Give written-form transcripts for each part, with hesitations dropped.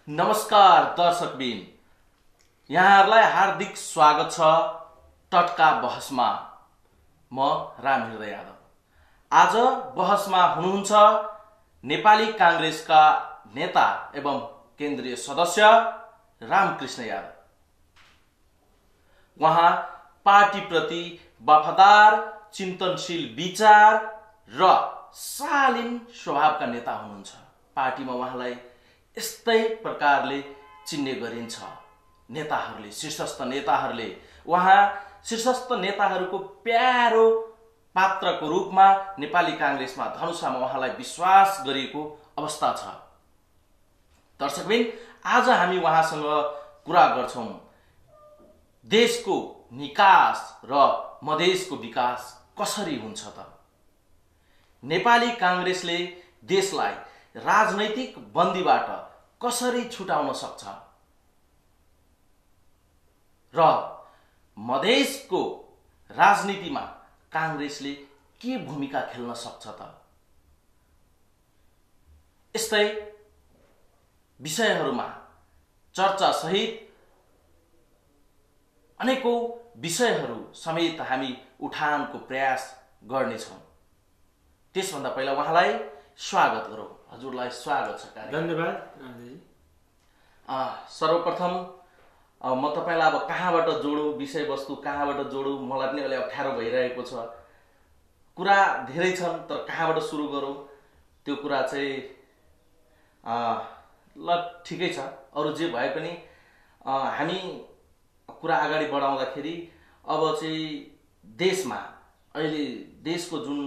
नमस्कार दर्शकबिन, यहाँहरूलाई हार्दिक स्वागत छ टटका बहसमा। म रामहृदय यादव। आज बहसमा हुनुहुन्छ नेपाली कांग्रेसका नेता एवं केन्द्रीय सदस्य रामकृष्ण यादव। उहाँ पार्टीप्रति वफादार, चिन्तनशील विचार र शालीन स्वभावका नेता हुनुहुन्छ। पार्टीमा उहाँलाई यस्तै प्रकारले चिन्ने गरिन्छ। नेताहरूले, शीर्षस्थ नेताहरूले उहाँ शीर्षस्थ नेताहरूको प्यारो पात्रको रूपमा नेपाली कांग्रेसमा धनुषामा उहाँलाई विश्वास गरिएको अवस्था छ। दर्शकबिन, आज हामी उहाँसँग कुरा गर्छौं देशको निकास र मधेसको विकास कसरी हुन्छ त। नेपाली कांग्रेसले देशलाई राजनैतिक बन्दीबाट कसरी छुटाउन सक्छ र मधेसको राजनीतिमा कांग्रेसले के भूमिका खेल्न सक्छ त। यस्तै विषयहरूमा चर्चा सहित अनेकौं विषयहरू समेत हामी उठानको प्रयास गर्नेछौं। त्यसभन्दा पहिला उहाँलाई स्वागत गरौं। हजुरलाई स्वागत छ कार्यक्रममा। धन्यवाद। सर्वप्रथम म तपाईलाई अब कहाँबाट जोडौं, विषयवस्तु कहाँबाट जोडौं, मलाई पनि अलि अप्ठ्यारो भइरहेको छ। कुरा धेरै छन्, तर कहाँबाट सुरु गरौं त्यो कुरा चाहिँ ल ठिकै छ। अरु जे भए पनि हामी कुरा अगाडि बढाउँदाखेरि अब चाहिँ देशमा अहिले देशको जुन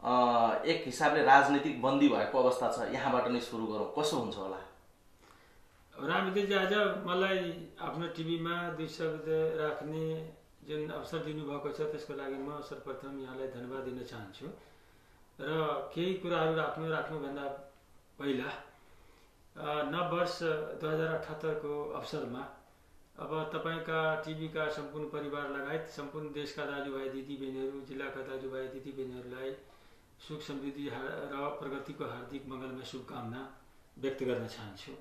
एक हिसाबले राजनीतिक बन्दी भएको अवस्था छ, यहाँबाट नै सुरु गरौँ। कसो हुन्छ होला? रामदेवजी, आज मलाई आफ्नो टिभीमा 2 शब्द राख्ने जुन अवसर दिनुभएको छ त्यसको लागि म सर्वप्रथम यहाँलाई धन्यवाद दिन चाहन्छु। र केही कुराहरू राख्नुभन्दा पहिला नव वर्ष 2078 को अवसरमा अब तपाईका टिभीका सम्पूर्ण परिवार लगायत सम्पूर्ण देशका दाजुभाइ दिदीबहिनीहरू, जिल्लाका दाजुभाइ दिदीबहिनीहरूलाई सुख समृद्धि र प्रगतिको हार्दिक मङ्गलमय शुभकामना व्यक्त गर्न चाहन्छु।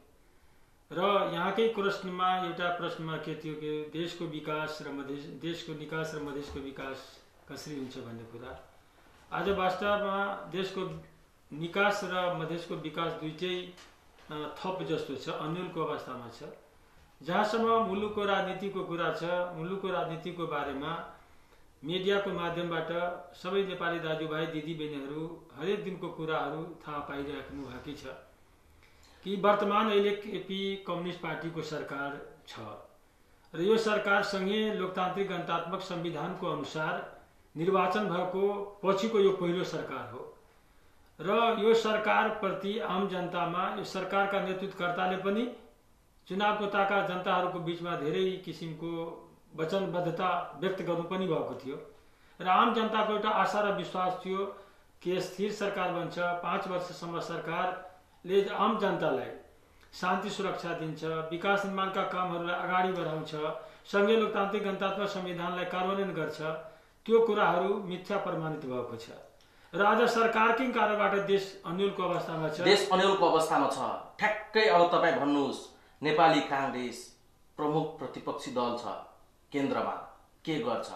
र यहाँकै प्रश्नमा एउटा प्रश्नमा के थियो कि देशको विकास र देशको निकास र मधेसको विकास कसरी हुन्छ भन्ने कुरा। आज वास्तवमा देशको निकास र मधेसको विकास दुईटै थप जस्तो छ, अन्यलको अवस्थामा छ। जहाँसम्म मुलुकको राजनीतिको कुरा छ, मुलुकको राजनीतिको बारेमा मिडियाको माध्यमबाट सबै नेपाली दाजुभाइ दिदीबहिनीहरू हरेक दिनको कुराहरू थाहा पाइराख्नु भएकै छ कि वर्तमान अहिले केपी कम्युनिस्ट पार्टीको सरकार छ र यो सरकारसँगै लोकतान्त्रिक गणतान्त्रिक संविधानको अनुसार निर्वाचन भएको पछिको यो पहिलो सरकार हो। र यो सरकारप्रति आम जनतामा यो सरकारका नेतृत्वकर्ताले पनि चुनावको ताका जनताहरूको बीचमा धेरै किसिमको वचनबद्धता व्यक्त गर्नु पनि भएको थियो र आम जनताको एउटा आशा र विश्वास थियो कि स्थिर सरकार बन्छ, 5 वर्षसम्म सरकारले आम जनतालाई शान्ति सुरक्षा दिन्छ, विकास निर्माणका कामहरूलाई अगाडि बढाउँछ, संघीय लोकतान्त्रिक गणतान्त्रिक संविधानलाई कार्यान्वयन गर्छ। त्यो कुराहरू मिथ्या प्रमाणित भएको छ र आज सरकारकै कारणबाट देश अन्यलको अवस्थामा छ। देश अन्यलको अवस्थामा छ। ठ्याक्कै अब तपाईँ भन्नुहोस्, नेपाली कांग्रेस प्रमुख प्रतिपक्षी दल छ, केन्द्रमा के गर्छ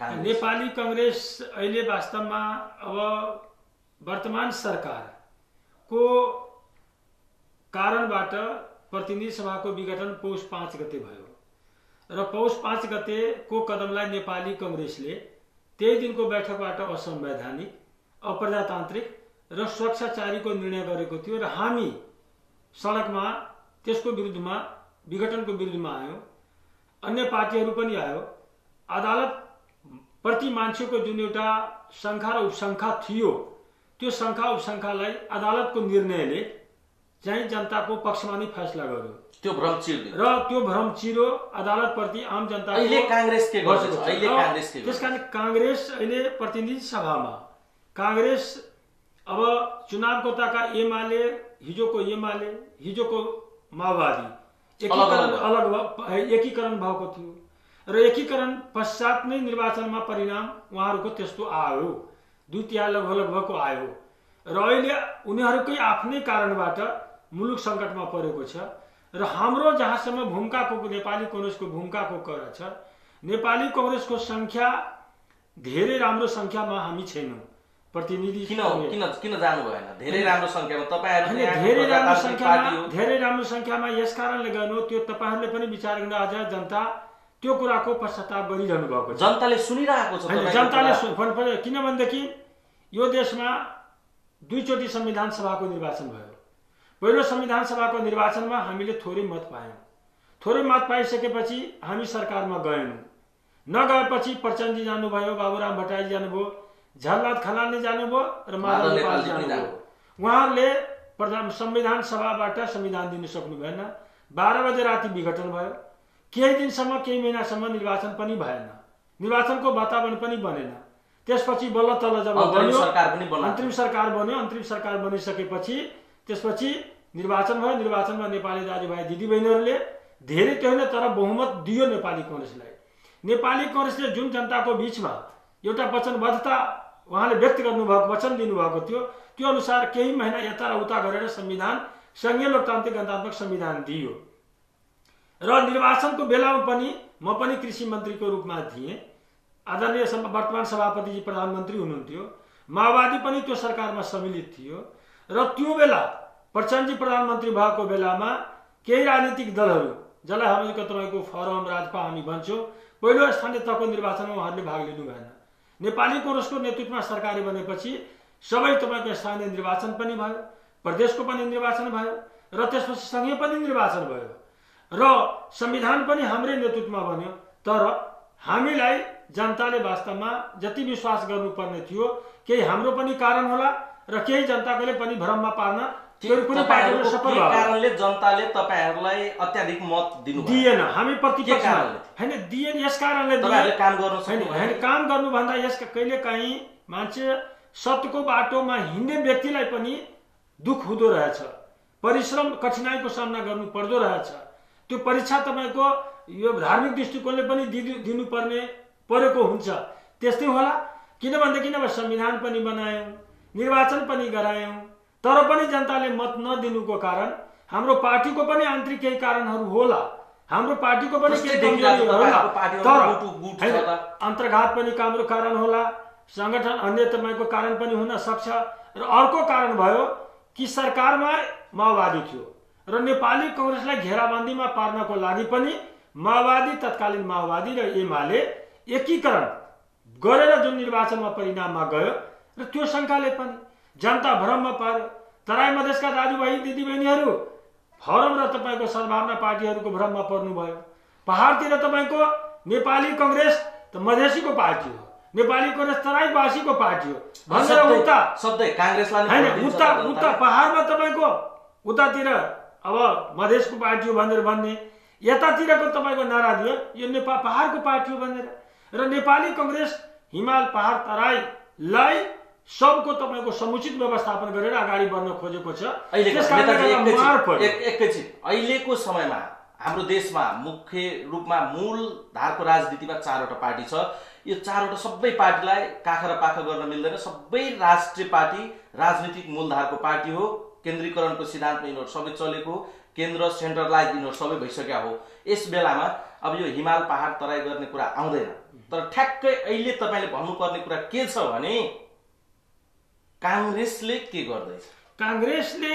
नेपाली कांग्रेस? अहिले वास्तवमा अब वर्तमान सरकारको कारणबाट प्रतिनिधि सभाको विघटन पौष 5 गते भयो र पौष 5 गते को कदमलाई नेपाली कांग्रेसले त्यही दिनको बैठकबाट असंवैधानिक, अप्रजातान्त्रिक र स्वच्छाचारीको निर्णय गरेको थियो र हामी सडकमा त्यसको विरुद्धमा, विघटनको विरुद्धमा आयौं। अन्य पार्टीहरू पनि आयो। अदालत प्रति मान्छेको जुन एउटा शङ्का र उपशङ्का थियो, त्यो शङ्का उपशङ्कालाई अदालतको निर्णयले चाहिँ जनताको पक्षमा नै फैसला गर्यो। त्यो भ्रम चिर्यो र त्यो भ्रम चिरो अदालतप्रति आम जनता। अहिले कांग्रेस के गर्छ? अहिले कांग्रेस के गर्छ? त्यसकारण कांग्रेस अहिले प्रतिनिधि सभामा कांग्रेस अब चुनावको ताका एमाले, हिजोको माओवादी एकीकरण भएको थियो र एकीकरण पश्चात नै निर्वाचनमा परिणाम उहाँहरूको त्यस्तो आयो, 2/3 लगभगको आयो र अहिले उनीहरूकै आफ्नै कारणबाट मुलुक सङ्कटमा परेको छ र हाम्रो जहाँसम्म भूमिकाको नेपाली कांग्रेसको भूमिकाको कुरा छ, नेपाली कांग्रेसको संख्या धेरै राम्रो संख्यामा हामी छैनौँ। प्रतिनिधि किन जानु भएन? धेरै राम्रो संख्यामा तपाईहरु धेरै राम्रो संख्यामा यस कारणले गर्नु, त्यो तपाईहरुले पनि विचार गर्न आज जनता त्यो कुराको पश्चाताप गरिरहनु भएको छ। जनताले सुनिरहेको छ। जनताले किनभनेदेखि यो देशमा दुईचोटि संविधान सभाको निर्वाचन भयो। पहिलो संविधान सभाको निर्वाचनमा हामीले थोरै मत पायौँ। थोरै मत पाइसकेपछि हामी सरकारमा गएनौँ। नगएपछि प्रचण्डजी जानुभयो, बाबुराम भट्टराई जानुभयो, झलनाथ खनालले जानुभयो र माधव नेपाल जानुभयो। उहाँहरूले संविधान सभाबाट संविधान दिन सक्नु भएन। 12 बजे राति विघटन भयो। केही दिनसम्म, केही महिनासम्म निर्वाचन पनि भएन, निर्वाचनको वातावरण पनि बनेन। त्यसपछि बल्ल तल जब अन्तरिम सरकार बन्यो, अन्तरिम सरकार बनिसकेपछि त्यसपछि निर्वाचन भयो। निर्वाचनमा नेपाली दाजुभाइ दिदीबहिनीहरूले धेरै त्यो होइन तर बहुमत दियो नेपाली कांग्रेसलाई। नेपाली कांग्रेसले जुन जनताको बीचमा एउटा वचनबद्धता उहाँले व्यक्त गर्नुभएको, वचन दिनुभएको थियो, त्यो अनुसार केही महिना यता र उता गरेर संविधान, संघीय लोकतान्त्रिक गणतन्त्रक संविधान दियो। र निर्वाचनको बेलामा पनि म पनि कृषि मन्त्रीको रूपमा थिएँ। आदरणीय वर्तमान सभापतिजी प्रधानमन्त्री हुनुहुन्थ्यो। माओवादी पनि त्यो सरकारमा सम्मिलित थियो र त्यो बेला प्रचण्डजी प्रधानमन्त्री भएको बेलामा केही राजनीतिक दलहरू, जसलाई हामीको तपाईँको फोरम राजपा हामी भन्छौँ, पहिलो स्थानीय तहको निर्वाचनमा उहाँहरूले भाग लिनु भएन। नेपाली कांग्रेसको नेतृत्वमा सरकार बनेपछि सबै तपाईँको स्थानीय निर्वाचन पनि भयो, प्रदेशको पनि निर्वाचन भयो र त्यसपछि संघीय पनि निर्वाचन भयो र संविधान पनि हाम्रै नेतृत्वमा बन्यो। तर हामीलाई जनताले वास्तवमा जति विश्वास गर्नुपर्ने थियो, केही हाम्रो पनि कारण होला र केही जनताले पनि भ्रममा पार्न कारणले जनताले तपाईहरुलाई अत्याधिक मत दिएन। हामी प्रतिपक्षमा हैन दिएन। यस कारणले काम गर्नु भन्दा यस कहिलेकाहीँ मान्छे सत्यको बाटोमा हिँड्ने व्यक्तिलाई पनि दुख हुँदो रहेछ, परिश्रम कठिनाइको सामना गर्नु पर्दो रहेछ। त्यो परीक्षा तपाईको यो धार्मिक दृष्टिकोणले पनि दिनुपर्ने परेको हुन्छ। त्यस्तै होला। किनभनेदेखि अब संविधान पनि बनायौँ, निर्वाचन पनि गरायौँ, तर पनि जनताले मत नदिनुको कारण हाम्रो पार्टीको पनि आन्तरिक केही कारणहरू होला, हाम्रो पार्टीको पनि केही कमजोरी होला, तर अन्तर्घात पनि हाम्रो कारण होला, संगठन अन्य तपाईँको कारण पनि हुन सक्छ। र अर्को कारण भयो कि सरकारमा माओवादी थियो र नेपाली कांग्रेसलाई घेराबन्दीमा पार्नको लागि पनि माओवादी, तत्कालीन माओवादी र एमाले एकीकरण गरेर जुन निर्वाचनमा परिणाममा गयो र त्यो शङ्काले पनि जनता भ्रममा पार्यो। तराई मधेसका दाजुभाइ दिदीबहिनीहरू फोरम र तपाईँको सद्भावना पार्टीहरूको भ्रममा पर्नुभयो। पहाडतिर तपाईँको नेपाली कांग्रेस त मधेसीको पार्टी हो, नेपाली कांग्रेस तराईवासीको पार्टी हो भनेर उता सधैँ कांग्रेसलाई हैन, उता पहाडमा तपाईँको उतातिर अब मधेसको पार्टी हो भनेर भन्ने, यतातिरको तपाईँको नारा दियो यो नेपाल पहाडको पार्टी हो भनेर। र नेपाली कांग्रेस हिमाल, पहाड, तराईलाई सबको तपाईँको समुचित व्यवस्थापन गरेर अगाडि बढ्न खोजेको छ। अहिलेको समयमा हाम्रो देशमा मुख्य रूपमा मूल धारको राजनीतिमा 4वटा पार्टी छ। यो 4वटा सबै पार्टीलाई काखा र पाखा गर्न मिल्दैन। सबै राष्ट्रिय पार्टी राजनीतिक मूलधारको पार्टी हो। केन्द्रीकरणको सिद्धान्तमा यिनीहरू सबै चलेको, केन्द्र सेन्ट्रलाइज यिनीहरू सबै भइसक्या हो। यस बेलामा अब यो हिमाल, पहाड, तराई गर्ने कुरा आउँदैन। तर ठ्याक्कै अहिले तपाईँले भन्नुपर्ने कुरा के छ भने कांग्रेसले के गर्दैछ? कांग्रेसले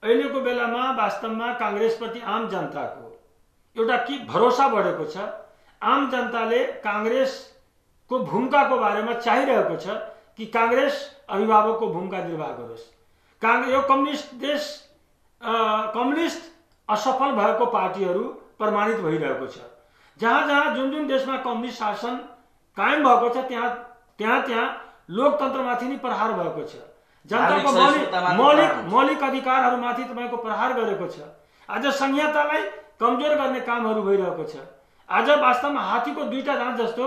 अहिलेको बेलामा वास्तवमा कांग्रेसप्रति आम जनताको एउटा के भरोसा बढेको छ। आम जनताले कांग्रेसको भूमिकाको बारेमा चाहिरहेको छ कि कांग्रेस अभिभावकको भूमिका निर्वाह गरोस्। यो कम्युनिस्ट देश, कम्युनिस्ट असफल भएको पार्टीहरू प्रमाणित भइरहेको छ। जहाँ जहाँ जुन देशमा कम्युनिस्ट शासन कायम भएको छ त्यहाँ लोकतन्त्रमाथि नै प्रहार भएको छ। जनताको मौलिक अधिकारहरूमाथि तपाईँको प्रहार गरेको छ। आज संहितालाई कमजोर गर्ने कामहरू भइरहेको छ। आज वास्तवमा हात्तीको 2टा दाँत जस्तो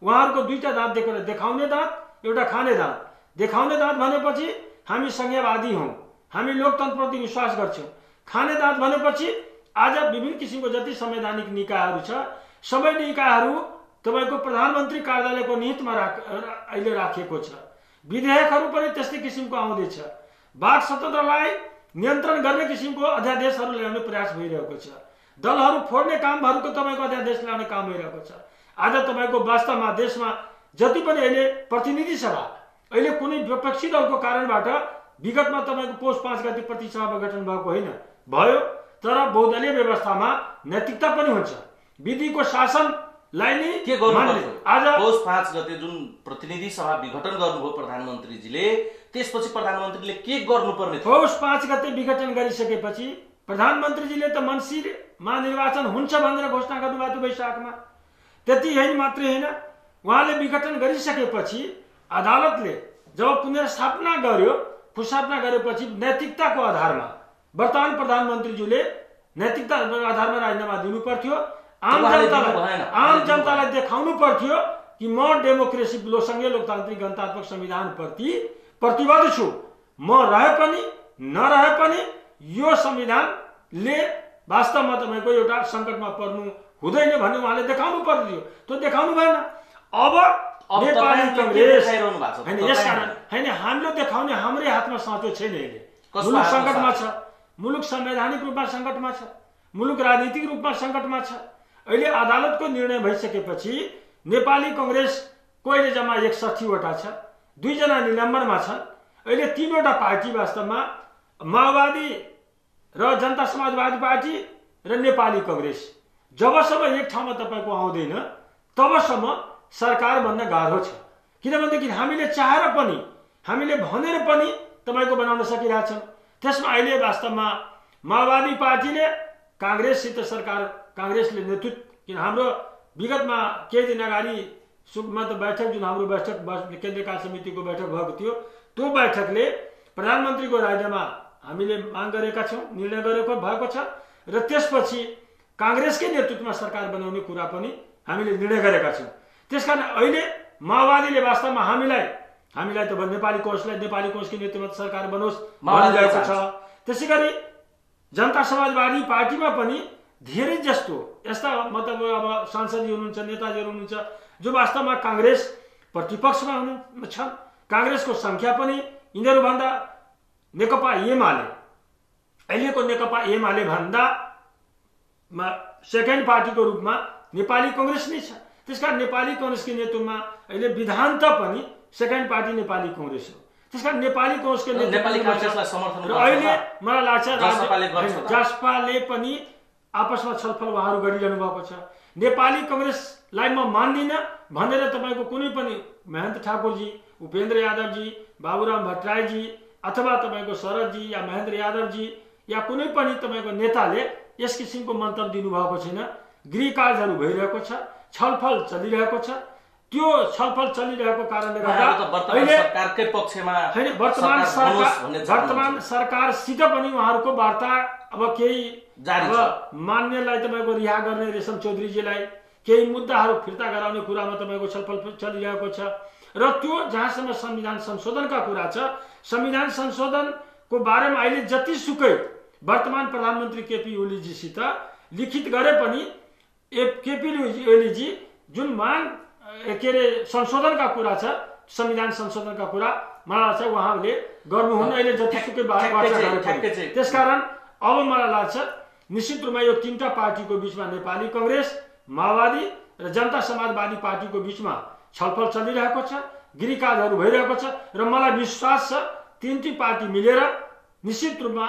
उहाँहरूको 2टा दाँत देखाउने दाँत, एउटा खाने दाँत। देखाउने दाँत भनेपछि हामी संघीयवादी हौँ, हामी लोकतन्त्रप्रति विश्वास गर्छौँ। खाने दाँत भनेपछि आज विभिन्न किसिमको जति संवैधानिक निकायहरू छ सबै निकायहरू तपाईको प्रधानमन्त्री कार्यालयको निहितमा अहिले राखिएको छ। विधेयकहरू पनि त्यस्तै किसिमको आउँदैछ। वाक स्वतन्त्रलाई नियन्त्रण गर्ने किसिमको अध्यादेशहरू ल्याउने प्रयास भइरहेको छ। दलहरू फोड्ने कामहरूको तपाईँको अध्यादेश ल्याउने काम भइरहेको छ। आज तपाईँको वास्तवमा देशमा जति पनि अहिले प्रतिनिधि सभा अहिले कुनै विपक्षी दलको कारणबाट विगतमा तपाईँको पौष 5 गते प्रतिसभा गठन भएको होइन, भयो, तर बहुदलीय व्यवस्थामा नैतिकता पनि हुन्छ। विधिको शासनलाई नै के गर्नु आज पौष 5 गते जुन प्रतिनिधि सभा विघटन गर्नुभयो प्रधानमन्त्रीजीले, त्यसपछि प्रधानमन्त्रीले के गर्नुपर्ने थियो? पौष 5 गते विघटन गरिसकेपछि प्रधानमन्त्रीजीले त मन्सिरमा निर्वाचन हुन्छ भनेर घोषणा गर्नुभएको थियो वैशाखमा। त्यति होइन मात्रै होइन, उहाँले विघटन गरिसकेपछि अदालतले जब पुनर्स्थापना गरेपछि नैतिकताको आधारमा वर्तमान प्रधानमन्त्रीज्यूले नैतिकताको आधारमा राजीनामा दिनु पर्थ्यो। आम जनतालाई देखाउनु पर्थ्यो कि म डेमोक्रेसी लोकसङ्घीय लोकतान्त्रिक गणतान्त्रिक संविधानप्रति प्रतिबद्ध छु, म रहे पनि नरहे पनि यो संविधानले वास्तवमा तपाईको एउटा सङ्कटमा पर्नु हुँदैन भन्ने उहाँले देखाउनु पर्थ्यो। त्यो देखाउनु भएन। अब नेपाली कांग्रेस हैन, यसकारण हैन, हामीले देखाउने हाम्रै हातमा साँचो छैन। अहिले मुलुक सङ्कटमा छ, मुलुक संवैधानिक रूपमा सङ्कटमा छ, मुलुक राजनीतिक रूपमा सङ्कटमा छ। अहिले अदालतको निर्णय भइसकेपछि नेपाली कांग्रेसको अहिले जम्मा 61 वटा छ, 2 जना निलम्बनमा छन्। अहिले 3 वटा पार्टी वास्तवमा माओवादी र जनता समाजवादी पार्टी र नेपाली कांग्रेस जबसम्म एक ठाउँमा तपाईको आउँदैन तबसम्म सरकार बन्न गाह्रो छ। किनभनेदेखि हामीले चाहेर पनि हामीले भनेर पनि तपाईको बनाउन सकिरहेछौँ। त्यसमा अहिले वास्तवमा माओवादी पार्टीले कांग्रेससित सरकार, कांग्रेसले नेतृत्व, किन हाम्रो विगतमा केही दिन अगाडि सुकमा त बैठक जुन हाम्रो बैठक केन्द्रीय कार्य समितिको बैठक भएको थियो, त्यो बैठकले प्रधानमन्त्रीको राजीनामा हामीले माग गरेका छौँ, निर्णय गरेको भएको छ र त्यसपछि कांग्रेसकै नेतृत्वमा सरकार बनाउने कुरा पनि हामीले निर्णय गरेका छौँ। त्यसकारण अहिले माओवादीले वास्तवमा हामीलाई त नेपाली कांग्रेसको नेतृत्वमा सरकार बनोस् भनिरहेको छ। त्यसैगरी जनता समाजवादी पार्टीमा पनि धेरै जस्तो यस्ता मतलब अब सांसदहरू हुनुहुन्छ, नेताजीहरू हुनुहुन्छ जो वास्तवमा कांग्रेस प्रतिपक्षमा छन्। कांग्रेसको संख्या पनि यिनीहरूभन्दा नेकपा एमाले, अहिलेको नेकपा एमाले भन्दा सेकेन्ड पार्टीको रूपमा नेपाली कांग्रेस नै छ। त्यसकारण नेपाली कांग्रेसको नेतृत्वमा अहिले विधान त पनि सेकेन्ड पार्टी नेपाली कांग्रेस हो। त्यसकारण नेपाली कांग्रेसको नेतृत्वलाई समर्थन र अहिले मलाई लाग्छ जसपाले पनि आपसमा छलफल उहाँहरू गरिरहनु भएको छ। नेपाली कांग्रेसलाई म मान्दिनँ भनेर तपाईको कुनै पनि महेन्द्र ठाकुरजी, उपेन्द्र यादवजी, बाबुराम भट्टराईजी अथवा तपाईको शरदजी या महेन्द्र यादवजी या कुनै पनि तपाईको नेताले यस किसिमको मन्तव्य दिनुभएको छैन। गृह कार्यहरू भइरहेको छ, छलफल चलिरहेको छ। त्यो छलफल चलिरहेको कारणले गर्दा अहिले सरकारकै पक्षमा हैन, वर्तमान सरकारसित पनि उहाँहरूको वार्ता अब केही जारी छ। मान्यलाई तपाईको रिहा गर्ने रेशम चौधरीजीलाई केही मुद्दाहरू फिर्ता गराउने कुरामा तपाईको छलफल चलिरहेको छ र त्यो जहाँसम्म संविधान संशोधनका कुरा छ, संविधान संशोधनको बारेमा अहिले जतिसुकै वर्तमान प्रधानमन्त्री केपी ओलीजीसित लिखित गरे पनि केपी ओलीजी जुन माग संशोधनका कुरा छ, संविधान संशोधनका कुरा मलाई लाग्छ उहाँले गर्नुहुन्न अहिले जतिसुकै वाचा गरे। त्यसकारण अब मलाई लाग्छ निश्चित रूपमा यो 3टा पार्टीको बीचमा नेपाली कांग्रेस, माओवादी र जनता समाजवादी पार्टीको बीचमा छलफल चलिरहेको छ, गृह कार्यहरू भइरहेको छ र मलाई विश्वास छ 3टी पार्टी मिलेर निश्चित रूपमा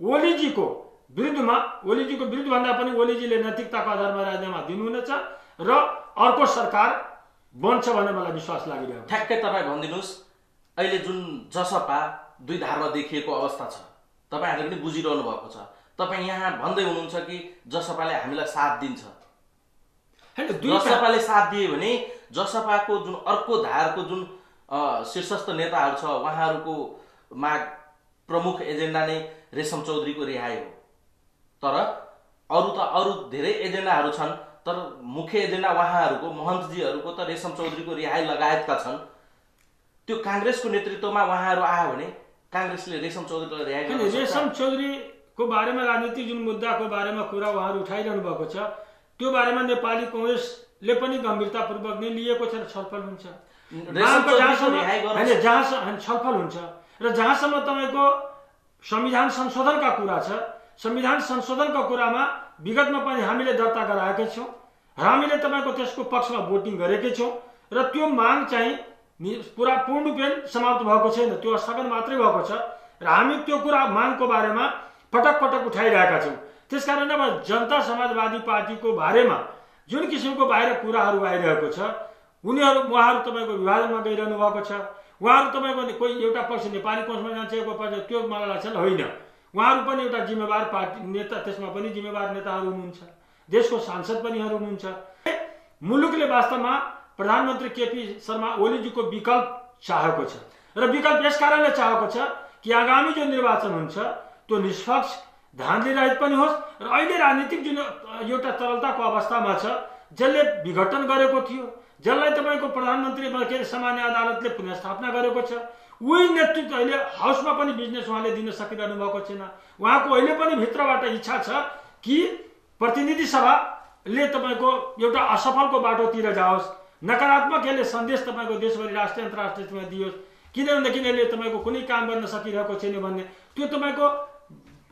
ओलीजीको विरुद्ध भन्दा पनि ओलीजीले नैतिकताको आधारमा राजीनामा दिनुहुनेछ र अर्को सरकार बन्छ भन्ने मलाई विश्वास लागिरहेको छ। ठ्याक्कै तपाईँ भनिदिनुहोस्, अहिले जुन जसपा 2 धारमा देखिएको अवस्था छ, तपाईँहरूले पनि बुझिरहनु भएको छ। तपाईँ यहाँ भन्दै हुनुहुन्छ कि जसपाले हामीलाई साथ दिन्छ। जसपाले साथ दिए भने जसपाको जुन अर्को धारको जुन शीर्षस्थ नेताहरू छ उहाँहरूको माग प्रमुख एजेन्डा नै रेशम चौधरीको रिहाई हो। तर अरू धेरै एजेन्डाहरू छन्, तर मुख्य एजेन्डा उहाँहरूको महन्तजीहरूको त रेशम चौधरीको रिहाई लगायतका छन्। त्यो कांग्रेसको नेतृत्वमा उहाँहरू आयो भने कांग्रेसले रेशम चौधरीलाई रिहाई गर्न सक्छ। रेशम चौधरीको बारेमा राजनीतिक जुन मुद्दाको बारेमा कुरा उहाँहरू उठाइरहनु भएको छ, त्यो बारेमा नेपाली कांग्रेसले पनि गम्भीरतापूर्वक नै लिएको छ र छलफल हुन्छ। छलफल हुन्छ र जहाँसम्म तपाईको संविधान संशोधनका कुरा छ। संविधान संशोधनका कुरामा विगतमा पनि हामीले दर्ता गराएका छौँ र हामीले तपाईँको त्यसको पक्षमा भोटिङ गरेकै छौँ र त्यो माग चाहिँ पुरा पूर्ण रूपले समाप्त भएको छैन, त्यो स्थगन मात्रै भएको छ र हामी त्यो कुरा मागको बारेमा पटक पटक उठाइरहेका छौँ। त्यसकारण अब जनता समाजवादी पार्टीको बारेमा जुन किसिमको बाहिर कुराहरू आइरहेको छ, उहाँहरू तपाईँको विभाजनमा गइरहनु भएको छ, उहाँहरू तपाईँको कोही एउटा पक्ष नेपाली कोषमा जान्छ, एउटा पक्ष, त्यो मलाई लाग्छ होइन। उहाँहरू पनि एउटा जिम्मेवार पार्टी नेता, त्यसमा पनि जिम्मेवार नेताहरू हुनुहुन्छ, देशको सांसद पनि हुनुहुन्छ। मुलुकले वास्तवमा प्रधानमन्त्री केपी शर्मा ओलीजीको विकल्प चाहेको छ र विकल्प यस कारणले चाहेको छ कि आगामी जो निर्वाचन हुन्छ त्यो निष्पक्ष, धाँधली रहित पनि होस् र अहिले राजनीतिक जुन एउटा तरलताको अवस्थामा छ, जसले विघटन गरेको थियो, जसलाई तपाईँको प्रधानमन्त्री सामान्य अदालतले पुनर्स्थापना गरेको छ, उही नेतृत्व अहिले हाउसमा पनि बिजनेस उहाँले दिन सकिरहनु भएको छैन। उहाँको अहिले पनि भित्रबाट इच्छा छ कि प्रतिनिधि सभाले तपाईँको एउटा असफलको बाटोतिर जाओस्, नकारात्मक यसले सन्देश तपाईँको देशभरि राष्ट्रिय अन्तर्राष्ट्रियमा दियोस्, किनभनेदेखि यसले तपाईँको कुनै काम गर्न सकिरहेको छैन भन्ने त्यो तपाईँको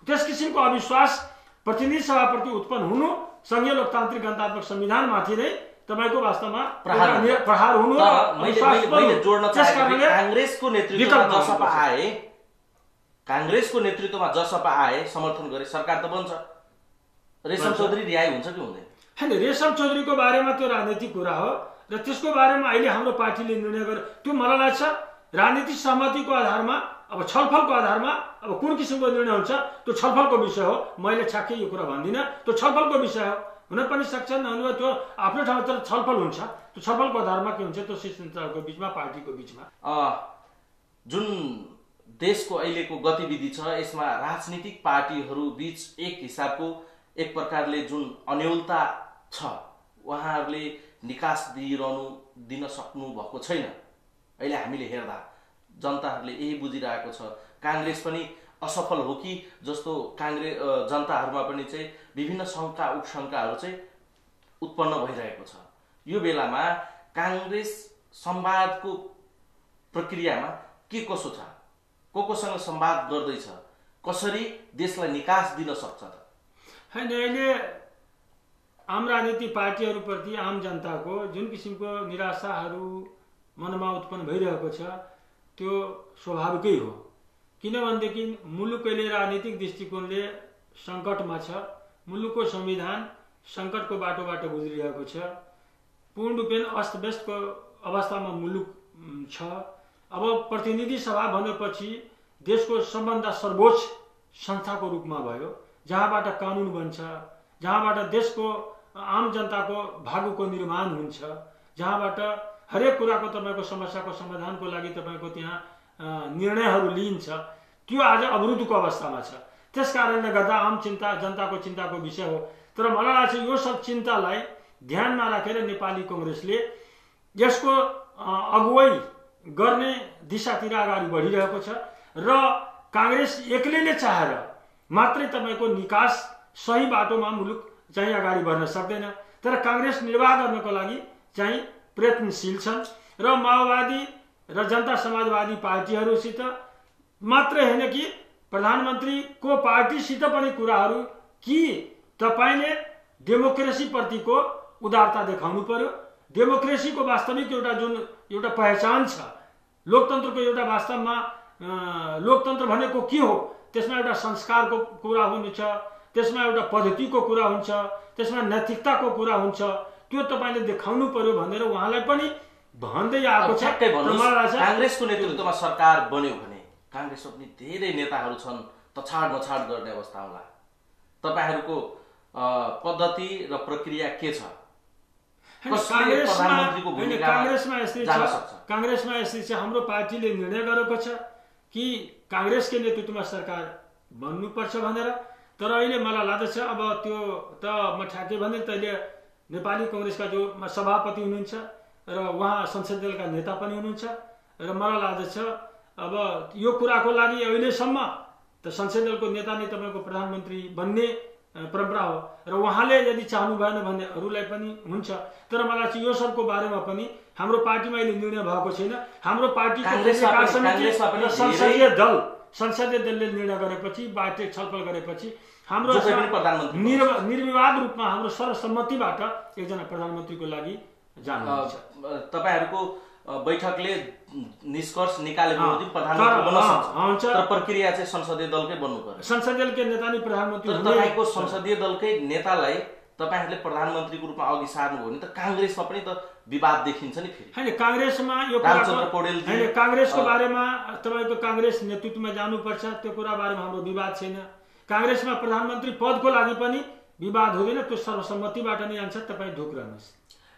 त्यस किसिमको अविश्वास प्रतिनिधि सभाप्रति उत्पन्न हुनु संघीय लोकतान्त्रिक गणतान्त्रिक संविधानमाथि नै तपाईँको वास्तवमा प्रहार हुनु। काङ्ग्रेसको नेतृत्वमा जसपा आए समर्थन गरे, सरकार त बन्छ, रेशम चौधरी रिहाई हुन्छ कि हुँदैन? होइन, रेशम चौधरीको बारेमा त्यो राजनीतिक कुरा हो र त्यसको बारेमा अहिले हाम्रो पार्टीले निर्णय गर्यो। त्यो मलाई लाग्छ राजनीतिक सहमतिको आधारमा, अब छलफलको आधारमा अब कुन किसिमको निर्णय हुन्छ त्यो छलफलको विषय हो। मैले ठ्याक्कै यो कुरा भन्दिनँ, त्यो छलफलको विषय हो, हुन पनि सक्छ, नहुनु त्यो आफ्नो ठाउँमा तर छलफल हुन्छ। त्यो छलफलको आधारमा के हुन्छ त्यो शीर्ष नेताहरूको बिचमा, पार्टीको बिचमा जुन देशको अहिलेको गतिविधि छ यसमा राजनीतिक पार्टीहरू बीच एक हिसाबको एक प्रकारले जुन अन्योलता छ, उहाँहरूले निकास दिन सक्नु भएको छैन। अहिले हामीले हेर्दा जनताहरूले यही बुझिरहेको छ, काङ्ग्रेस पनि असफल हो कि जस्तो जनताहरूमा पनि चाहिँ विभिन्न शङ्का उपशङ्काहरू चाहिँ उत्पन्न भइरहेको छ। यो बेलामा काङ्ग्रेस संवादको प्रक्रियामा के कसो छ, कोसँग संवाद गर्दैछ, कसरी देशलाई निकास दिन सक्छ त? होइन, अहिले आम राजनीतिक पार्टीहरूप्रति आम जनताको जुन किसिमको निराशाहरू मनमा उत्पन्न भइरहेको छ त्यो स्वाभाविकै हो। किनभनेदेखि मुलुक अहिले राजनीतिक दृष्टिकोणले सङ्कटमा छ, मुलुकको संविधान सङ्कटको बाटोबाट गुज्रिरहेको छ, पूर्ण रूपले अस्तव्यस्तको अवस्थामा मुलुक छ। अब प्रतिनिधि सभा भनेपछि देशको सबभन्दा सर्वोच्च संस्थाको रूपमा भयो, जहाँबाट कानुन बन्छ, जहाँबाट देशको आम जनताको भागको निर्माण हुन्छ, जहाँबाट हरेक कुराको तपाईँको समस्याको समाधानको लागि तपाईँको त्यहाँ निर्णयहरू लिइन्छ, त्यो आज अवरुद्धको अवस्थामा छ। त्यस कारणले गर्दा आम चिन्ता, जनताको चिन्ताको विषय हो। तर मलाई लाग्छ यो सब चिन्तालाई ध्यानमा राखेर नेपाली काङ्ग्रेसले यसको अगुवाई गर्ने दिशातिर अगाडि बढिरहेको छ र काङ्ग्रेस एक्लैले चाहेर मात्रै तपाईँको निकास सही बाटोमा मुलुक चाहिँ अगाडि बढ्न सक्दैन। तर काङ्ग्रेस निर्वाह गर्नको लागि चाहिँ प्रयत्नशील छन् र माओवादी र जनता समाजवादी पार्टीहरूसित मात्रै होइन कि प्रधानमन्त्रीको पार्टीसित पनि कुराहरू कि तपाईँले डेमोक्रेसीप्रतिको उदारता देखाउनु पर्यो, डेमोक्रेसीको वास्तविक एउटा पहिचान छ, लोकतन्त्रको एउटा वास्तवमा लोकतन्त्र भनेको के हो, त्यसमा एउटा संस्कारको कुरा हुन्छ, त्यसमा एउटा पद्धतिको कुरा हुन्छ, त्यसमा नैतिकताको कुरा हुन्छ, त्यो तपाईँले देखाउनु पर्यो भनेर उहाँलाई पनि भन्दै आएको छ। काङ्ग्रेसको नेतृत्वमा सरकार बन्यो भने काङ्ग्रेसमा पनि धेरै नेताहरू छन्, तछाड नछाड गर्ने अवस्था होला। तपाईँहरूको पद्धति र प्रक्रिया के छ? काङ्ग्रेसमा यस्तै छ, हाम्रो पार्टीले निर्णय गरेको छ कि काङ्ग्रेसकै नेतृत्वमा सरकार बन्नुपर्छ भनेर। तर अहिले मलाई लाग्दछ अब त्यो त म ठ्याक्कै भने तैँले नेपाली काङ्ग्रेसका जो सभापति हुनुहुन्छ र उहाँ संसद दलका नेता पनि हुनुहुन्छ र मलाई लाग्दछ अब यो कुराको लागि अहिलेसम्म त संसद दलको नेता नै तपाईँको प्रधानमन्त्री बन्ने परम्परा हो र उहाँले यदि चाहनु भएन भने अरूलाई पनि हुन्छ। तर मलाई चाहिँ यो सबको बारेमा पनि हाम्रो पार्टीमा अहिले निर्णय भएको छैन। हाम्रो पार्टीको संसदीय दल संसदीय दलले निर्णय गरेपछि बाटे छलफल गरेपछि हाम्रो जो पनि प्रधानमन्त्री निर्विवाद रूपमा हाम्रो सर्वसम्मतिबाट एकजना प्रधानमन्त्रीको लागि जानुहुन्छ। तपाईहरुको बैठकले निष्कर्ष निकालेको हो कि प्रधानमन्त्री बन्न सक्छ, तर प्रक्रिया चाहिँ संसदीय दलकै बन्नु पर्यो। संसदीय दलकै नेता नै प्रधानमन्त्री तर तपाईको संसदीय दलकै नेतालाई तपाईहरुले प्रधानमन्त्रीको रूपमा अघि सार्नु हो भने त कांग्रेसमा पनि त विवाद देखिन्छ नि फेरि। हैन कांग्रेसमा यो रामचन्द्र पौडेल हैन कांग्रेसको बारेमा तपाईको कांग्रेस नेतृत्वमा जानुपर्छ त्यो कुरा बारेमा हाम्रो विवाद छैन। कांग्रेसमा प्रधानमन्त्री पदको लागि पनि विवाद हुँदैन, त्यो सर्वसम्मतिबाट नै जान्छ। तपाई ढुक रहनुस्,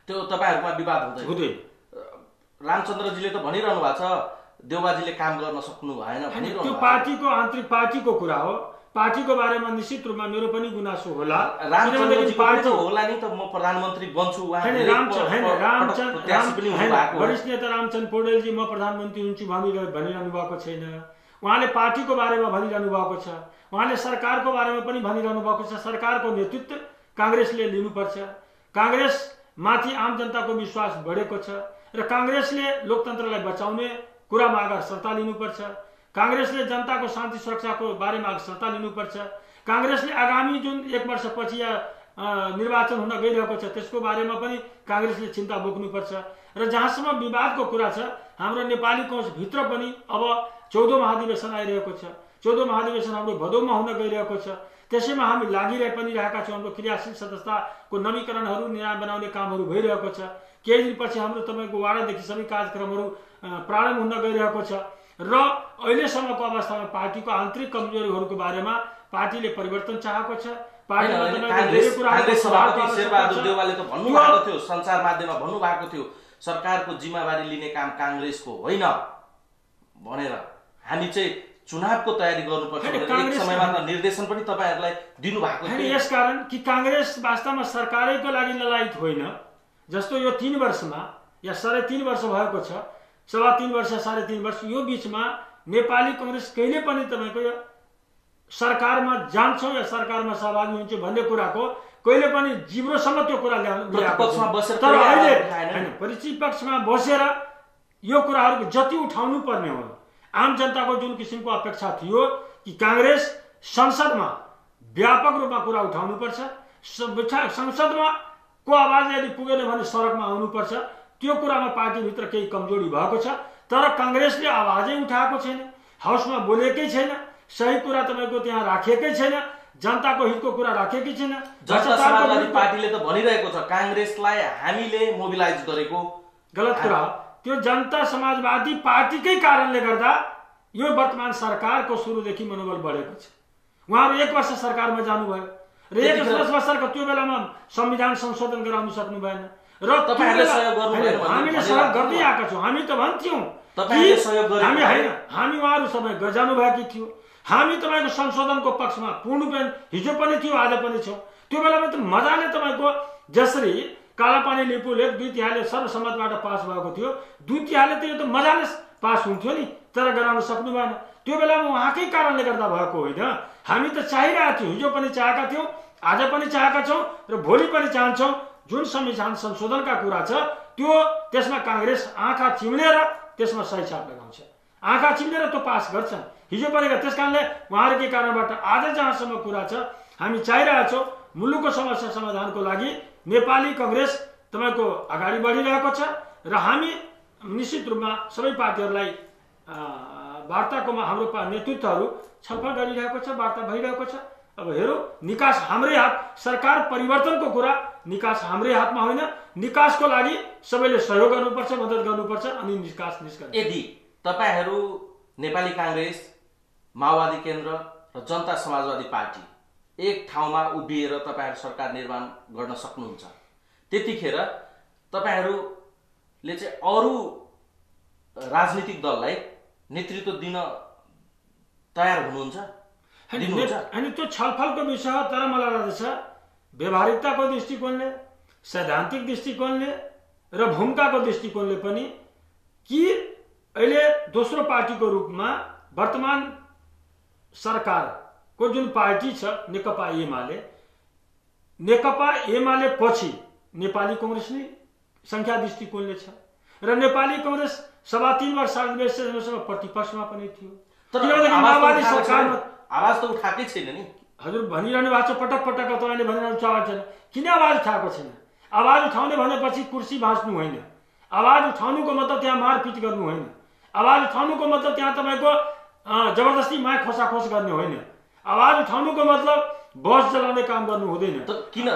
त्यो तपाईहरुमा विवाद हुँदैन। रामचन्द्रजीले त भनिरहनु भएको छ देउबाजीले काम गर्न सक्नु भएन भनिरहनु। त्यो पार्टीको आन्तरिक पार्टीको कुरा हो, पार्टीको बारेमा निश्चित रूपमा मेरो पनि गुनासो होला। रामचन्द्रजी पार्टी होला नि त म प्रधानमन्त्री बन्छु वरिष्ठ नेता रामचन्द्र पौडेलजी म प्रधानमन्त्री हुन्छु भनिरहनु भएको छैन। उहाँले पार्टीको बारेमा भनिरहनु भएको छ, उहाँले सरकारको बारेमा पनि भनिरहनु भएको छ। सरकारको नेतृत्व कांग्रेसले लिनुपर्छ, कांग्रेस माथि आम जनताको विश्वास बढेको छ र कांग्रेसले लोकतन्त्रलाई बचाउने कुरामा अगाडि सत्ता लिनुपर्छ। कांग्रेसले जनताको शान्ति सुरक्षाको बारेमा अगाडि सत्ता लिनुपर्छ। कांग्रेसले आगामी जुन 1 वर्षपछि निर्वाचन हुन गइरहेको छ त्यसको बारेमा पनि कांग्रेसले चिन्ता बोक्नुपर्छ। र जहाँसम्म विवादको कुरा छ हाम्रो नेपाली कोष भित्र पनि अब 14औं महाधिवेशन आइरहेको छ। 14औं महाधिवेशन हाम्रो भदौमा हुन गइरहेको छ। त्यसैमा हामी लागिरहे पनि रहेका छौँ। हाम्रो क्रियाशील सदस्यताको नवीकरणहरू न्याय बनाउने कामहरू भइरहेको छ। केही दिनपछि हाम्रो तपाईको वाडादेखि सबै कार्यक्रमहरू प्रारम्भ हुन गइरहेको छ र अहिलेसम्मको अवस्थामा पार्टीको आन्तरिक कमजोरीहरूको बारेमा पार्टीले परिवर्तन चाहेको छ। कांग्रेस सभापति शेरबहादुर देउवाले त भन्नुभएको थियो, सञ्चार माध्यममा भन्नुभएको थियो सरकारको जिम्मेवारी लिने काम कांग्रेसको होइन भनेर। हामी चाहिँ चुनावको तयारी गर्नुपर्छ भनेर एक समयमा त निर्देशन पनि तपाईहरुलाई दिनुभएको थियो। यसकारण कि कांग्रेस वास्तवमा सरकारैको लागि ललायत होइन। जस्तो यो 3 वर्षमा या 3.5 वर्ष भएको छ, 3.5 वर्ष 3.5 वर्ष यो बीचमा नेपाली कांग्रेस कहिले पनि तपाईको सरकारमा जान्छौं या सरकारमा सहभागी हुन्छौं भन्ने कुराको कहिले पनि जिब्रोसम्म त्यो कुरा ल्याएको बसेर तर अहिले हैन प्रतिपक्षमा बसेर यो कुराहरुको जति उठाउनु पर्ने हो। आम जनताको जुन किसिमको अपेक्षा थियो कि कांग्रेस संसदमा व्यापक रूपमा कुरा उठाउनु पर्छ, संसदमा को आवाज यदि पुगेन भने सडकमा आउनु पर्छ, त्यो कुरामा पार्टीभित्र केही कमजोरी भएको छ। तर कांग्रेसले आवाजै उठाएको छैन, हाउसमा बोलेकै छैन, सही कुरा तपाईको त्यहाँ राखेकै छैन, जनताको हितको कुरा राखेकै छैन। जनता समाजवादी पार्टीले त भनिरहेको छ कांग्रेसलाई हामीले मोबिलाइज गरेको गलत कुरा। त्यो जनता समाजवादी पार्टीकै कारणले गर्दा यो वर्तमान सरकारको सुरुदेखि मनोबल बढेको छ। उहाँहरू 1 वर्ष सरकारमा जानुभयो र 1 वर्षको त्यो बेलामा संविधान संशोधन गराउन सक्नु भएन र तपाईहरुले सहयोग गर्नुभयो। हामीले सहयोग गर्दै आएका छौं। हामी त भन्थ्यौं तपाईहरुले सहयोग गरे, हामी हैन हामी उहाँहरू सबै जानु भएकी थियो। हामी तपाईको संशोधनको पक्षमा पूर्णरूपमा हिजो पनि थियो आज पनि छौं। त्यो बेलामा त मजाले तपाईको जसरी कालापानी लिपुलेख 2/3 सर्वसम्मतबाट पास भएको थियो, 2/3 त यो त मजाले पास हुन्थ्यो नि, तर गराउन सक्नु भएन। त्यो बेलामा उहाँकै कारणले गर्दा भएको होइन। हामी त चाहिरहेका थियौं, हिजो पनि चाहेका थियौं, आज पनि चाहेका छौं र भोलि पनि चाहन्छौं। जुन संविधान संशोधनका कुरा छ त्यो त्यसमा कांग्रेस आँखा चिम्लेर त्यसमा सही छाप लगाउँछ, आँखा चिम्लेर त्यो पास गर्छ। हिजो पनि त्यसकारणले उहाँहरूकै कारणबाट आज जहाँसम्म कुरा छ हामी चाहिरहेका छौं मुलुकको समस्या समाधानको लागि नेपाली कांग्रेस तपाईको अगाडि बढिरहेको छ र हामी निश्चित रूपमा सबै पार्टीहरूलाई वार्ताको हाम्रो नेतृत्वहरू छलफल गरिरहेको छ, वार्ता भइरहेको छ। अब हेरौं निकास हाम्रै हात, सरकार परिवर्तनको कुरा निकास हाम्रै हातमा होइन। निकासको लागि सबैले सहयोग गर्नुपर्छ, मद्दत गर्नुपर्छ अनि निकास निस्कन्छ। यदि तपाईहरु नेपाली कांग्रेस, माओवादी केन्द्र र जनता समाजवादी पार्टी एक ठाउँमा उभिएर तपाईहरु सरकार निर्माण गर्न सक्नुहुन्छ, त्यतिखेर तपाईहरुले चाहिँ अरु राजनीतिक दललाई नेतृत्व दिन तयार हुनुहुन्छ? अनि त्यो छलफलको विषय हो। तर मलाई लाग्दछ व्यवहारिकताको दृष्टिकोणले, सैद्धान्तिक दृष्टिकोणले र भूमिकाको दृष्टिकोणले पनि कि अहिले दोस्रो पार्टीको रूपमा वर्तमान सरकारको जुन पार्टी छ नेकपा एमाले पछि नेपाली कांग्रेस नै संख्या दृष्टिकोणले छ र नेपाली कांग्रेस 3.5 वर्ष अधिवेशनसम्म प्रतिपक्षमा पनि थियो। किनभने माओवादी सरकारमा आवाज त उठाएकै छैन नि। हजुर भनिरहनु भएको छ पटक पटक तपाईँले भनिरहनु छैन। किन आवाज उठाएको छैन? आवाज उठाउने भनेपछि कुर्सी भाँच्नु होइन। आवाज उठाउनुको मतलब त्यहाँ मारपिट गर्नु होइन। आवाज उठाउनुको मतलब त्यहाँ तपाईँको जबरजस्ती माया खोसाखोस गर्ने होइन। आवाज उठाउनुको मतलब बस चलाउने काम गर्नु हुँदैन। किन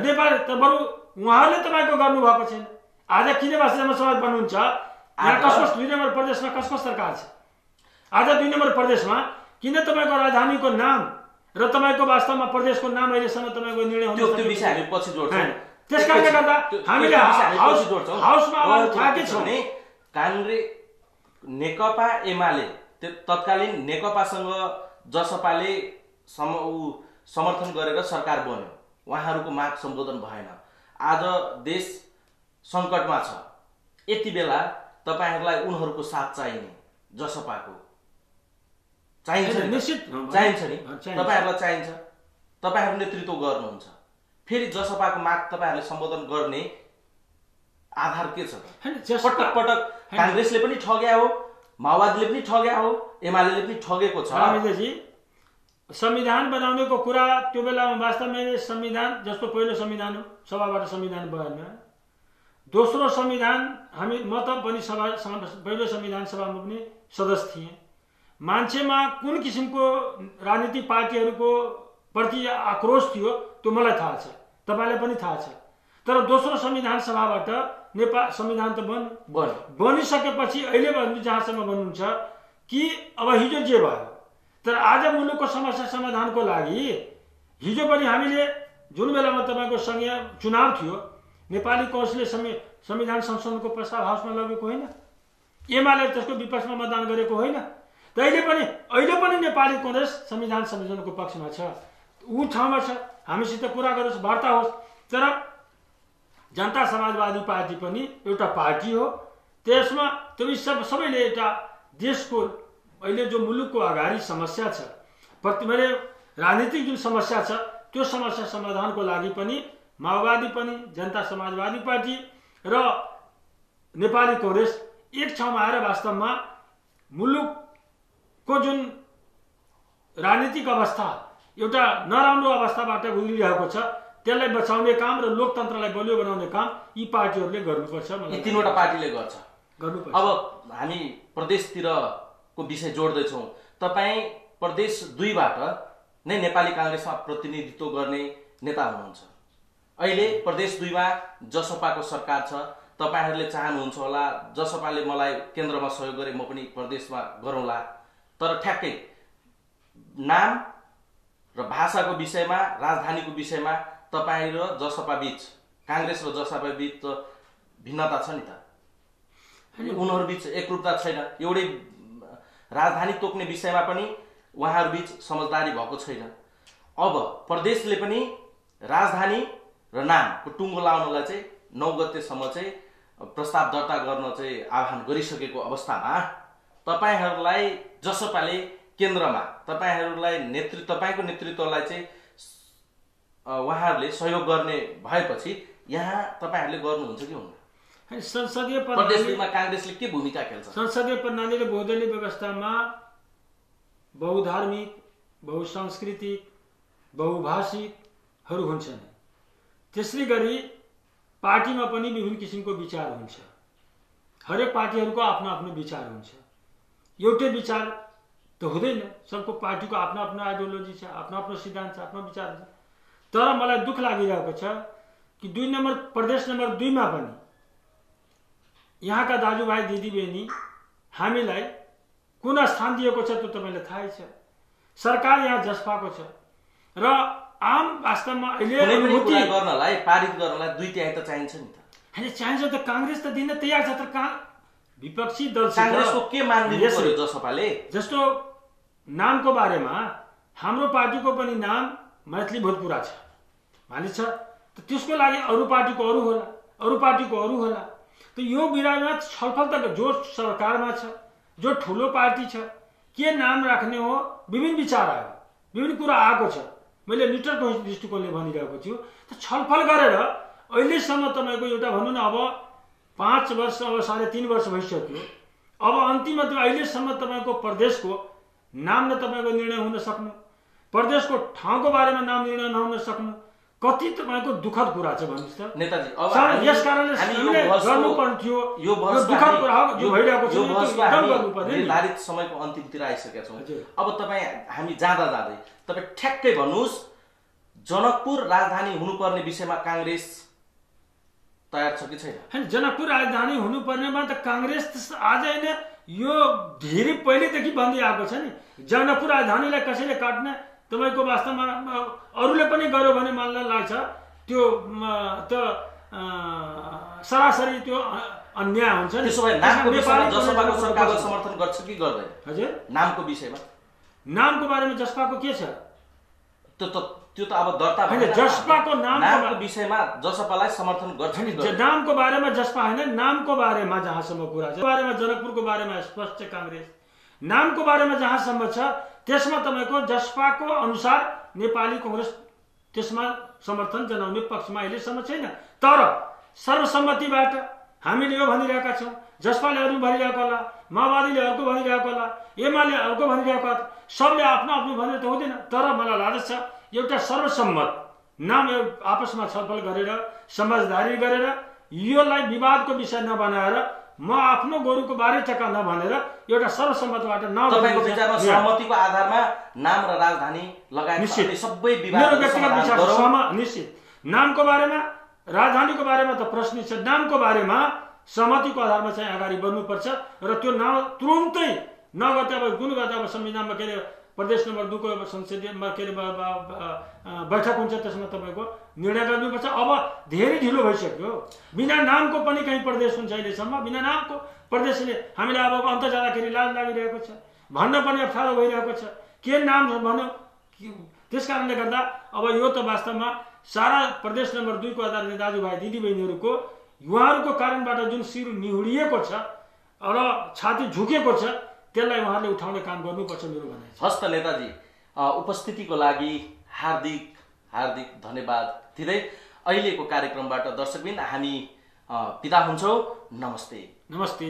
नेपाली त बरु उहाँहरूले तपाईँको गर्नुभएको छैन। आज किन वास्तवमा समाज बन्नुहुन्छ? यहाँ कसको 2 नम्बर प्रदेशमा कसको सरकार छ? आज 2 नम्बर प्रदेशमा किन तपाईँको राजधानीको नाम र तपाईँको वास्तवमा प्रदेशको नाम अहिलेसम्म तपाईँको निर्णय हुँदैन? त्यो विषय हामी पछि जोड्छौँ। त्यस कारणले गर्दा हामीले हाउसमा आवाज उठाएकै छौँ नि। काङ्ग्रेस नेकपा एमाले तत्कालीन नेकपासँग जसपाले समर्थन गरेर सरकार बन्यो। उहाँहरूको माग सम्बोधन भएन। आज देश सङ्कटमा छ। यति बेला तपाईहरुलाई उनीहरूको साथ चाहिने, जसपाको चाहिन्छ नि, चाहिन्छ नि, तपाईहरुलाई चाहिन्छ। तपाईहरु नेतृत्व गर्नुहुन्छ, फेरि जसपाको माग तपाईहरुले सम्बोधन गर्ने आधार के छ? पटक पटक कांग्रेसले पनि ठग्या हो, माओवादीले पनि ठग्या हो, एमालेले पनि ठगेको छ। रामेजी संविधान बनाउनेको कुरा त्यो बेलामा वास्तवमा संविधान जस्तो पहिलो संविधान हो, सभाबाट संविधान भएन। दोस्रो संविधान हामी म त पनि पहिलो संविधान सभामा पनि सदस्य थिएँ। मान्छेमा कुन किसिमको राजनीतिक पार्टीहरूको प्रति आक्रोश थियो त्यो मलाई थाहा छ, तपाईलाई पनि थाहा छ। तर दोस्रो संविधान सभाबाट नेपाल संविधान त बनिसकेपछि अहिले पनि जहाँसम्म भन्नुहुन्छ कि अब हिजो जे भयो, तर आज मुलुकको समस्या समाधानको लागि हिजो पनि हामीले जुन बेलामा तपाईको संघीय चुनाव थियो, नेपाली काउन्सिलले संविधान संशोधनको प्रस्ताव हाउसमा लगेको होइन, एमाले त्यसको विपक्षमा मतदान गरेको होइन। अहिले पनि नेपाली कांग्रेस संविधान संशोधनको पक्षमा छ, ऊ ठाउँमा छ, हामीसित कुरा गरोस्, वार्ता होस्। तर जनता समाजवादी पार्टी पनि एउटा पार्टी हो, त्यसमा त्यो सबैले एउटा देशको अहिले जो मुलुकको अगाडि समस्या छ, मैले राजनीतिक जुन समस्या छ त्यो समस्या समाधानको लागि पनि माओवादी पनि, जनता समाजवादी पार्टी र नेपाली कांग्रेस एक ठाउँमा आएर वास्तवमा मुलुकको जुन राजनीतिक अवस्था एउटा नराम्रो अवस्थाबाट गुज्रिरहेको छ त्यसलाई बचाउने काम र लोकतन्त्रलाई बलियो बनाउने काम यी पार्टीहरूले गर्नुपर्छ। यी तीनवटा पार्टीले गर्नुपर्छ। अब हामी प्रदेशतिरको विषय जोड्दैछौँ। तपाईँ प्रदेश 2 बाट नै नेपाली कांग्रेसमा प्रतिनिधित्व गर्ने नेता हुनुहुन्छ। अहिले प्रदेश 2 मा जसपाको सरकार छ, तपाईहरुले चाहनुहुन्छ होला जसपाले मलाई केन्द्रमा सहयोग गरे म पनि प्रदेशमा गरौँला, तर ठ्याक्कै नाम र भाषाको विषयमा, राजधानीको विषयमा तपाईं र जसपा बीच, कांग्रेस र जसपा बीच त भिन्नता छ नि त, उनीहरु बीच एकरूपता छैन। एउटै राजधानी तोक्ने विषयमा पनि उहाँहरु बीच समझदारी भएको छैन। अब प्रदेशले पनि राजधानी र नामको टुङ्गो लाउनलाई चाहिँ 9 गतेसम्म चाहिँ प्रस्ताव दर्ता गर्न चाहिँ आह्वान गरिसकेको अवस्थामा तपाईहरुलाई जसपाले केन्द्रमा तपाईहरुलाई तपाईँको नेतृत्वलाई चाहिँ उहाँहरूले सहयोग गर्ने भएपछि यहाँ तपाईहरुले गर्नुहुन्छ कि हुन्न? संसदीय प्रदेशमा कांग्रेसले के भूमिका खेल्छ? संसदीय प्रणाली र बहुदलीय व्यवस्थामा बहुधार्मिक, बहुसांस्कृतिक, बहुभाषिकहरू हुन्छन्। त्यसै गरी पार्टीमा पनि विभिन्न किसिमको विचार हुन्छ। हरेक पार्टीहरूको आफ्नो आफ्नो विचार हुन्छ। एउटै विचार त हुँदैन, सबको पार्टीको आफ्नो आफ्नो आइडियोलोजी छ, आफ्नो आफ्नो सिद्धान्त छ, आफ्नो विचार छ। तर मलाई दुःख लागिरहेको छ कि 2 नम्बर प्रदेश नम्बर 2 मा पनि यहाँका दाजुभाइ दिदीबहिनी हामीलाई कुन स्थान दिएको छ त्यो तपाईलाई थाहै छ। सरकार यहाँ जसपाको छ र आम वास्तवमा अहिले गर्नलाई, पारित गर्नलाई 2/3 त चाहिन्छ नि त। हैन चाहिन्छ त, कांग्रेस त दिन तयार छ। तर विपक्षी दल कांग्रेसको के मान्दिनु पर्यो जसपाले? जस्तो नामको बारेमा हाम्रो पार्टीको पनि नाम मैथिली भोजपुरा छ, मानिस छ। त त्यसको लागि अरु पार्टीको अरु होला, अरु पार्टीको अरु होला। त यो विषयमा छलफल त जो सरकारमा छ, जो ठुलो पार्टी छ, के नाम राख्ने हो, विभिन्न विचार आयो, विभिन्न कुरा आएको छ। मैले न्युट्रल दृष्टिकोणले भनिरहेको छु। त छलफल गरेर अहिलेसम्म तपाईको एउटा भन्नु न, अब 5 वर्ष अब 3.5 वर्ष भइसक्यो। अब अन्तिममा त्यो अहिलेसम्म तपाईँको प्रदेशको नाम न तपाईँको निर्णय हुन सक्नु, प्रदेशको ठाउँको बारेमा नाम निर्णय नहुन सक्नु, कति तपाईँको दुःखद कुरा छ भन्नुहोस् त नेताजी। अब यस कारणले हामीले गर्नुपर्ने थियो, यो दुःखद कुरा हो, यो भइरहेको छ, यो गर्नुपर्ने। निर्धारित समयको अन्तिमतिर आइसकेका छौँ। अब तपाईँ हामी जाँदा जाँदै तपाईँ ठ्याक्कै भन्नुहोस्, जनकपुर राजधानी हुनुपर्ने विषयमा काङ्ग्रेस तयार छ कि छैन? होइन, जनकपुर राजधानी हुनुपर्नेमा त काङ्ग्रेस आज होइन, यो धेरै पहिलेदेखि भन्दै आएको छ नि। जनकपुर राजधानीलाई कसैले काट्ने तपाईँको वास्तवमा अरूले पनि गर्यो भने मलाई लाग्छ त्यो सरासरी त्यो अन्याय हुन्छ नि। त्यसो भए नामको विषयमा जसपाको सरकारले समर्थन गर्छ कि गर्दैन? हजुर, नामको विषयमा, नामको बारेमा जसपाको के छ? त्यो त अब दर्ता होइन, जसपाको नामको विषयमा जसपालाई समर्थन गर्छ नि? नामको बारेमा जसपा होइन, नामको बारेमा जहाँसम्म कुरा छ, बारेमा जनकपुरको बारेमा स्पष्ट छ काङ्ग्रेस। नामको बारेमा जहाँसम्म छ त्यसमा तपाईँको जसपाको अनुसार नेपाली काङ्ग्रेस त्यसमा समर्थन जनाउने पक्षमा अहिलेसम्म छैन। तर सर्वसम्मतिबाट हामीले यो भनिरहेका छौँ, जसपाले अरू भनिरहेको होला, माओवादीले अर्को भनिरहेको होला, एमाले अर्को भनिरहेको होला, सबले आफ्नो आफ्नो भनेर त हुँदैन। तर मलाई लाग्दछ एउटा सर्वसम्मत नाम आपसमा छलफल गरेर समझदारी गरेर योलाई विवादको विषय नबनाएर म आफ्नो गोरुको बारे टका नभनेर एउटा सर्वसम्मतबाट तपाईको विचारमा सहमतिको आधारमा नाम र राजधानी लगायत सबै विवाद निश्चित। नामको बारेमा राजधानीको बारेमा त प्रश्न छ, नामको बारेमा सहमतिको आधारमा चाहिँ अगाडि बढ्नुपर्छ र त्यो नाम तुरुन्तै नगर्दा अब कुन गर्दा अब संविधानमा के अरे प्रदेश नम्बर 2 को संसदीयमा के अरे बैठक हुन्छ, त्यसमा तपाईँको निर्णय गर्नुपर्छ। अब धेरै ढिलो भइसक्यो, बिना नामको पनि कहीँ प्रदेश हुन्छ अहिलेसम्म, बिना नामको प्रदेशले हामीलाई अब अन्त जाँदाखेरि लाज लागिरहेको छ, भन्न पनि अप्ठ्यारो भइरहेको छ, के नाम भन्यो। त्यस कारणले गर्दा अब यो त वास्तवमा सारा प्रदेश नम्बर 2 को आधारमा दाजुभाइ दिदीबहिनीहरूको उहाँहरूको कारणबाट जुन शिर निहुरिएको छ र छाती झुकेको छ त्यसलाई उहाँले उठाउने काम गर्नुपर्छ मेरो भनाइ छ। हस्त नेताजी, उपस्थितिको लागि हार्दिक हार्दिक धन्यवाद दिँदै अहिलेको कार्यक्रमबाट दर्शकबिन हामी बिदा हुन्छौँ। नमस्ते। नमस्ते।